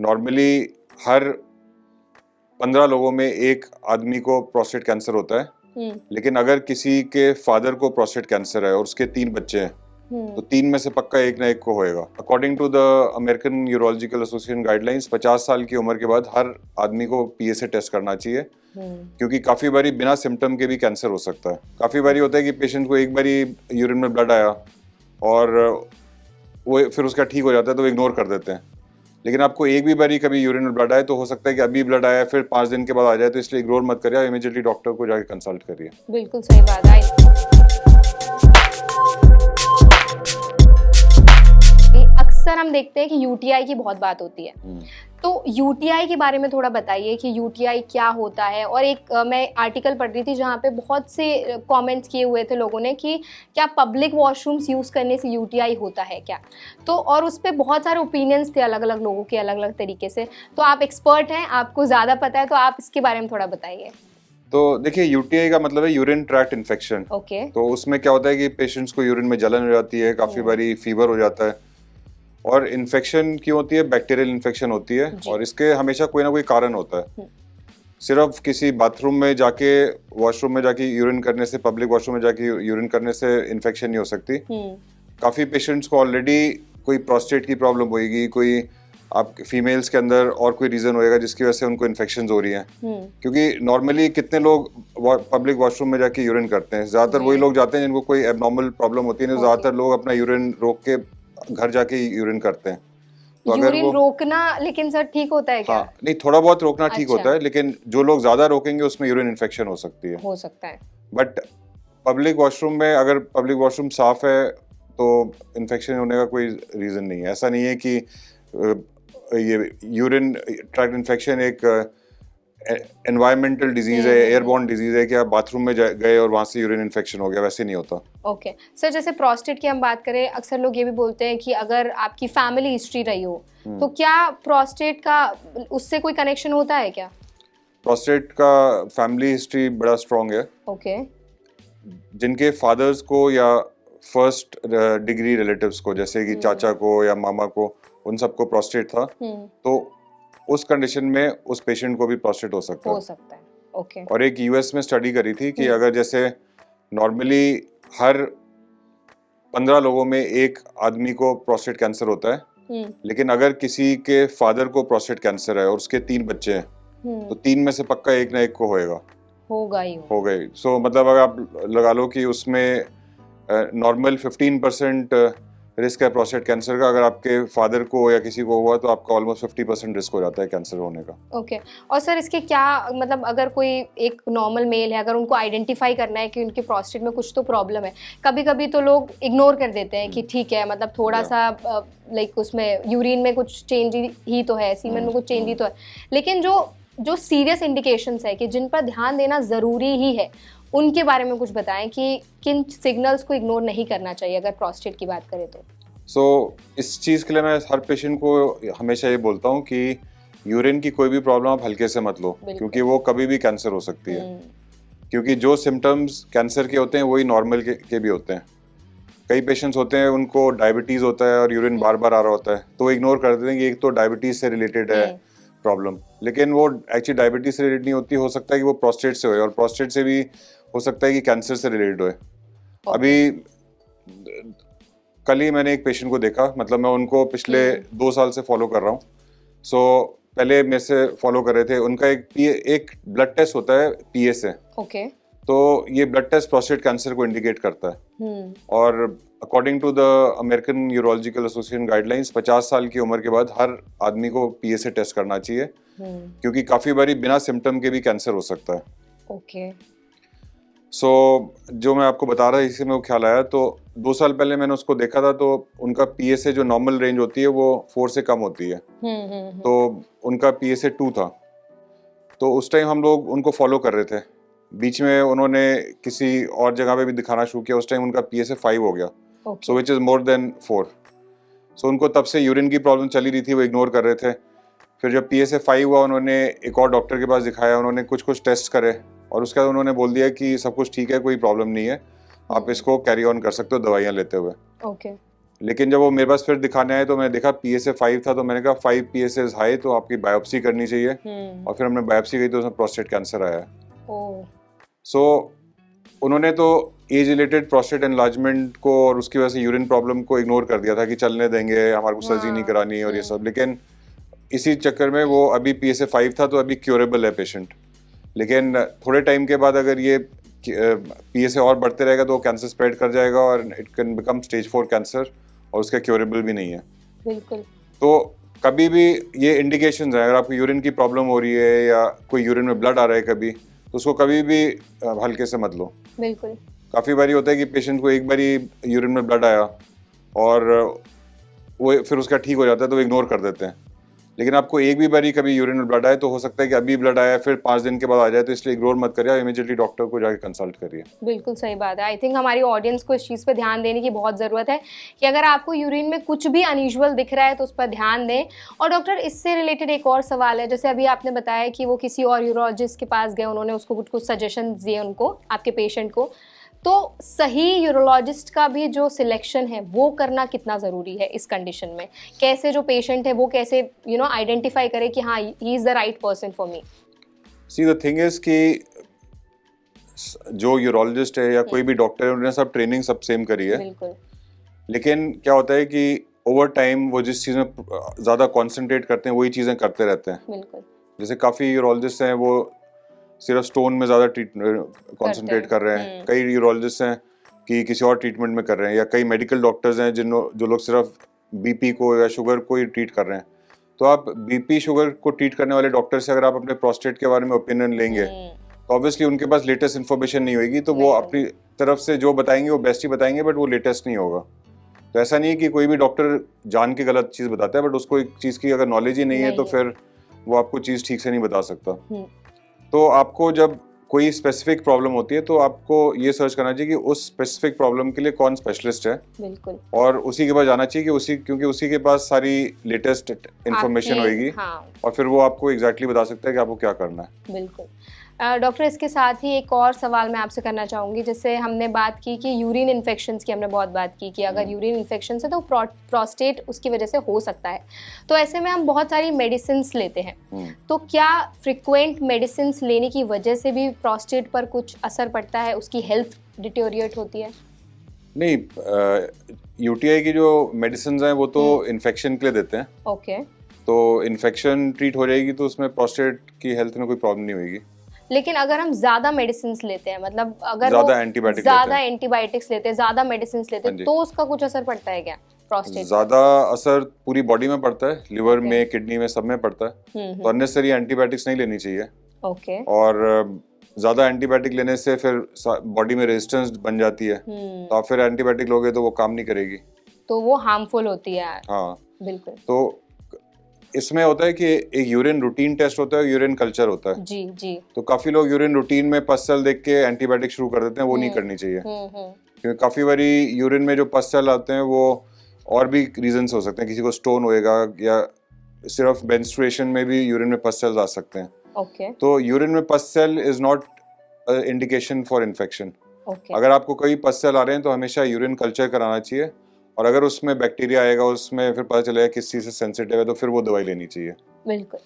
Normally हर 15 लोगों में एक आदमी को प्रोस्टेट कैंसर होता है, लेकिन अगर किसी के फादर को प्रोस्टेट कैंसर है और उसके 3 बच्चे हैं तो 3 में से पक्का एक ना एक को होएगा। According to the American Urological Association guidelines 50 साल की उम्र के बाद हर आदमी को पीएसए टेस्ट करना चाहिए, क्योंकि काफी बारी बिना सिम्टम के भी कैंसर हो सकता है। काफी बारी होता है कि पेशेंट को एक बारी यूरिन में ब्लड आया और वो फिर उसका ठीक हो जाता है तो इग्नोर कर देते हैं, लेकिन आपको एक भी बारी कभी यूरिन में ब्लड आए तो हो सकता है कि अभी ब्लड आया फिर 5 दिन के बाद आ जाए, तो इसलिए इग्नोर मत करिए, इमीडिएटली डॉक्टर को जाके कंसल्ट करिए। बिल्कुल सही बात है। अक्सर हम देखते हैं कि यूटीआई की बहुत बात होती है, तो यूटीआई के बारे में थोड़ा बताइए कि यूटीआई क्या होता है। और एक मैं आर्टिकल पढ़ रही थी जहाँ पे बहुत से कमेंट्स किए हुए थे लोगों ने कि क्या पब्लिक वॉशरूम्स यूज़ करने से यूटीआई होता है क्या, तो और उस पर बहुत सारे ओपिनियंस थे अलग अलग लोगों के अलग अलग तरीके से। तो आप एक्सपर्ट हैं, आपको ज़्यादा पता है, तो आप इसके बारे में थोड़ा बताइए। तो देखिए, यूटीआई का मतलब है यूरिन ट्रैक्ट इन्फेक्शन। ओके। तो उसमें क्या होता है कि पेशेंट्स को यूरिन में जलन हो जाती है, काफ़ी बारी फीवर हो जाता है, और इन्फेक्शन क्यों होती है? बैक्टीरियल इन्फेक्शन होती है, और इसके हमेशा कोई ना कोई कारण होता है। सिर्फ किसी बाथरूम में जाके, वॉशरूम में जाके यूरिन करने से, पब्लिक वॉशरूम में जाके यूरिन करने से इन्फेक्शन नहीं हो सकती। काफ़ी पेशेंट्स को ऑलरेडी कोई प्रोस्टेट की प्रॉब्लम होगी, कोई आप फीमेल्स के अंदर और कोई रीज़न होएगा जिसकी वजह से उनको इन्फेक्शन हो रही हैं। क्योंकि नॉर्मली कितने लोग पब्लिक वॉशरूम में जाके यूरिन करते हैं? ज़्यादातर वही लोग जाते हैं जिनको कोई एबनॉर्मल प्रॉब्लम होती है। ज़्यादातर लोग अपना यूरिन रोक के घर जाके यूरिन करते हैं। तो अगर वो रोकना, लेकिन सर ठीक होता है क्या? हाँ, नहीं, थोड़ा बहुत रोकना ठीक होता है, लेकिन जो लोग ज्यादा रोकेंगे उसमें यूरिन इन्फेक्शन हो सकती है। हो सकता है। बट पब्लिक वॉशरूम में, अगर पब्लिक वॉशरूम साफ है तो इन्फेक्शन होने का कोई रीजन नहीं है। ऐसा नहीं है कि ये यूरिन ट्रैक्ट इन्फेक्शन एक एनवायरमेंटल डिजीज है, एयरबॉर्न डिजीज है कि आप बाथरूम में गए और वहां से यूरिन इन्फेक्शन हो गया, वैसे नहीं होता। ओके सर, जैसे प्रोस्टेट की हम बात करें, अक्सर लोग ये भी बोलते हैं कि अगर आपकी फैमिली हिस्ट्री रही हो तो क्या प्रोस्टेट का उससे कोई कनेक्शन होता है क्या? प्रोस्टेट का फैमिली हिस्ट्री बड़ा स्ट्रॉन्ग है। ओके। जिनके फादर्स को या फर्स्ट डिग्री रिलेटिव्स को, जैसे कि चाचा को या मामा को, उन सबको प्रोस्टेट था, तो उस कंडीशन में उस पेशेंट को भी प्रोस्टेट हो सकता है। ओके। और एक यूएस में स्टडी करी थी कि अगर जैसे नॉर्मली हर 15 लोगों में एक आदमी को प्रोस्टेट कैंसर होता है, लेकिन अगर किसी के फादर को प्रोस्टेट कैंसर है और उसके 3 बच्चे हैं तो 3 में से पक्का एक ना एक को होएगा। हो गई। सो मतलब अगर आप लगा लो कि उसमें नॉर्मल 15% रिस्क है प्रोस्टेट कैंसर का, अगर आपके फादर को या किसी को हुआ तो आपका ऑलमोस्ट 50% रिस्क हो जाता है कैंसर होने का। ओके। और सर इसके क्या मतलब, अगर कोई एक नॉर्मल मेल है, अगर उनको आइडेंटिफाई करना है कि उनके प्रोस्टेट में कुछ तो प्रॉब्लम है, कभी कभी तो लोग इग्नोर कर देते हैं कि ठीक है, मतलब थोड़ा सा लाइक उसमें यूरिन में कुछ चेंज ही तो है, सीमेन में कुछ चेंज ही तो है, लेकिन जो सीरियस इंडिकेशंस है कि जिन पर ध्यान देना ज़रूरी ही है, उनके बारे में कुछ बताएं कि किन सिग्नल्स को इग्नोर नहीं करना चाहिए अगर प्रोस्टेट की बात करें तो। इस चीज़ के लिए मैं हर पेशेंट को हमेशा ये बोलता हूँ कि यूरिन की कोई भी प्रॉब्लम आप हल्के से मत लो, क्योंकि वो कभी भी कैंसर हो सकती है। क्योंकि जो सिम्टम्स कैंसर के होते हैं वही नॉर्मल के भी होते हैं। कई पेशेंट्स होते हैं उनको डायबिटीज़ होता है और यूरिन बार बार आ रहा होता है, तो वो इग्नोर कर देते हैं कि एक तो डायबिटीज़ से रिलेटेड है प्रॉब्लम, लेकिन वो एक्चुअली डायबिटीज से रिलेटेड नहीं होती। हो सकता है कि वो प्रोस्टेट से होए, और प्रोस्टेट से भी हो सकता है कि कैंसर से रिलेटेड होए। अभी कल ही मैंने एक पेशेंट को देखा, मतलब मैं उनको पिछले 2 साल से फॉलो कर रहा हूँ। पहले मेरे से फॉलो कर रहे थे, उनका एक ब्लड टेस्ट होता है PSA। ओके। तो ये ब्लड टेस्ट प्रोस्टेट कैंसर को इंडिकेट करता है, और according to the American Urological Association guidelines 50 साल की उम्र के बाद हर आदमी को PSA टेस्ट करना चाहिए, क्योंकि काफी बारी बिना सिम्टम के भी कैंसर हो सकता है। ओके। जो मैं आपको बता रहा था, इससे मेरे को ख्याल आया, तो 2 साल पहले मैंने उसको देखा था, तो उनका PSA जो नॉर्मल रेंज होती है वो 4 से कम होती है। तो उनका PSA 2 था। तो उस टाइम हम लोग उनको फॉलो कर रहे थे। बीच में उन्होंने किसी और जगह पे भी दिखाना शुरू किया, उस टाइम उनका PSA 5 हो गया, सो विच इज मोर देन 4। सो उनको तब से यूरिन की प्रॉब्लम चली रही थी, वो इग्नोर कर रहे थे। फिर जब PSA 5 हुआ, उन्होंने एक और डॉक्टर के पास दिखाया, उन्होंने कुछ टेस्ट करे, और उसके बाद उन्होंने बोल दिया कि सब कुछ ठीक है, कोई प्रॉब्लम नहीं है, आप इसको कैरी ऑन कर सकते हो दवाइयाँ लेते हुए। ओके। लेकिन जब वो मेरे पास फिर दिखाने आए तो मैंने देखा PSA 5 था, तो मैंने कहा 5 PSA इज हाई, तो आपकी बायोप्सी करनी चाहिए। और फिर हमने बायोप्सी की तो उसमें प्रोस्टेट कैंसर आया है। सो उन्होंने तो एज रिलेटेड प्रोस्टेट एनलार्जमेंट को और उसकी वजह से यूरिन प्रॉब्लम को इग्नोर कर दिया था कि चलने देंगे, हमारे को सर्जरी नहीं करानी और ये सब। लेकिन इसी चक्कर में वो अभी PSA 5 था तो अभी क्योरेबल है पेशेंट, लेकिन थोड़े टाइम के बाद अगर ये PSA और बढ़ते रहेगा तो कैंसर स्प्रेड कर जाएगा और it can become stage 4 cancer, और उसका क्योरेबल भी नहीं है। बिल्कुल। तो कभी भी ये इंडिकेशंस हैं, अगर आपको यूरिन की प्रॉब्लम हो रही है या कोई यूरिन में ब्लड आ रहा है कभी, तो उसको कभी भी हल्के से मत लो। बिल्कुल। काफ़ी बारी होता है कि पेशेंट को एक बारी यूरिन में ब्लड आया और वो फिर उसका ठीक हो जाता है तो वो इग्नोर कर देते हैं। लेकिन आपको एक भी बारी कभी यूरिन में ब्लड आए तो हो सकता है कि अभी ब्लड आया फिर 5 दिन के बाद आ जाए, तो इसलिए इग्नोर मत करिए, इमीडिएटली डॉक्टर को जाके कंसल्ट करिए। बिल्कुल सही बात है। आई थिंक हमारी ऑडियंस को इस चीज़ पे ध्यान देने की बहुत ज़रूरत है कि अगर आपको यूरिन में कुछ भी अनयूजुअल दिख रहा है तो उस पर ध्यान दें। और डॉक्टर, इससे रिलेटेड एक और सवाल है, जैसे अभी आपने बताया कि वो किसी और यूरोलॉजिस्ट के पास गए, उन्होंने उसको कुछ सजेशन दिए उनको, आपके पेशेंट को, तो सही यूरोलॉजिस्ट का भी जो सिलेक्शन है वो करना कितना ज़रूरी है इस कंडीशन में? कैसे जो पेशेंट है वो कैसे आइडेंटिफाई करे कि हाँ, he is the right person for me? See the thing is कि जो यूरोलॉजिस्ट है या कोई भी डॉक्टर है, उन्होंने सब ट्रेनिंग सब सेम करी है। बिल्कुल। लेकिन क्या होता है कि ओवर टाइम वो जिस चीज़ में ज़्यादा कॉन्सेंट्रेट करते हैं वही चीज़ें करते रहते हैं। बिल्कुल। जैसे काफ़ी यूरोलॉजिस्ट हैं वो सिर्फ स्टोन में ज़्यादा कॉन्सेंट्रेट कर रहे हैं, कई यूरोलॉजिस्ट हैं कि किसी और ट्रीटमेंट में कर रहे हैं, या कई मेडिकल डॉक्टर्स हैं जो लोग सिर्फ BP को या शुगर को ही ट्रीट कर रहे हैं। तो आप BP शुगर को ट्रीट करने वाले डॉक्टर से अगर आप अपने प्रोस्टेट के बारे में ओपिनियन लेंगे तो ऑब्वियसली उनके पास लेटेस्ट इन्फॉर्मेशन नहीं होगी, तो वो अपनी तरफ से जो बताएंगे वो बेस्ट ही बताएंगे, बट वो लेटेस्ट नहीं होगा। तो ऐसा नहीं है कि कोई भी डॉक्टर जान के गलत चीज़ बताता है, बट उसको एक चीज़ की अगर नॉलेज ही नहीं है तो फिर वो आपको चीज़ ठीक से नहीं बता सकता। तो आपको जब कोई स्पेसिफिक प्रॉब्लम होती है तो आपको ये सर्च करना चाहिए कि उस स्पेसिफिक प्रॉब्लम के लिए कौन स्पेशलिस्ट है। बिल्कुल। और उसी के पास जाना चाहिए कि क्योंकि उसी के पास सारी लेटेस्ट इन्फॉर्मेशन होगी। हाँ। और फिर वो आपको एग्जैक्टली बता सकता है कि आपको क्या करना है। बिल्कुल। डॉक्टर, इसके साथ ही एक और सवाल मैं आपसे करना चाहूँगी। जैसे हमने बात की कि यूरिन इन्फेक्शंस की हमने बहुत बात की कि अगर यूरिन इन्फेक्शन है तो प्रोस्टेट उसकी वजह से हो सकता है। तो ऐसे में हम बहुत सारी मेडिसिन्स लेते हैं, तो क्या फ्रिक्वेंट मेडिसिन्स लेने की वजह से भी प्रोस्टेट पर कुछ असर पड़ता है, उसकी हेल्थ डिटेरियोरेट होती है? नहीं, UTI की जो मेडिसिन हैं वो तो इन्फेक्शन के लिए देते हैं। ओके। तो इन्फेक्शन ट्रीट हो जाएगी तो उसमें प्रोस्टेट की हेल्थ में कोई प्रॉब्लम नहीं होगी। लेकिन अगर हम ज्यादा मेडिसिन्स लेते हैं, मतलब अगर ज्यादा एंटीबायोटिक्स लेते हैं, ज्यादा मेडिसिन्स लेते हैं, तो उसका कुछ असर पड़ता है क्या प्रोस्टेट? ज्यादा असर पूरी बॉडी में पड़ता है, लिवर में, किडनी में, सब में पड़ता है। तो अननेसेसरी एंटीबायोटिक्स नहीं लेनी चाहिए। ओके। और ज्यादा एंटीबायोटिक लेने से फिर बॉडी में रेजिस्टेंस बन जाती है, तो आप फिर एंटीबायोटिक लोगे तो वो काम नहीं करेगी, तो वो हार्मफुल होती है। हाँ बिल्कुल। तो इसमें होता है कि एक यूरिन रूटीन टेस्ट होता है, यूरिन कल्चर होता है। जी जी। तो काफी लोग यूरिन रूटीन में पस सेल देख के एंटीबायोटिक शुरू कर देते हैं, वो नहीं करनी चाहिए। क्योंकि काफी बारी यूरिन में जो पस सेल आते हैं वो और भी रीजन हो सकते हैं, किसी को स्टोन होएगा या सिर्फ मेंस्ट्रुएशन में भी यूरिन में पस सेल्स आ सकते हैं। ओके। तो यूरिन में pus cell is not indication for infection. अगर आपको कोई पस सेल आ रहे हैं तो हमेशा यूरिन कल्चर कराना चाहिए, और अगर उसमें बैक्टीरिया आएगा, उसमें फिर पता चलेगा किस चीज़ से सेंसिटिव है, तो फिर वो दवाई लेनी चाहिए। बिल्कुल।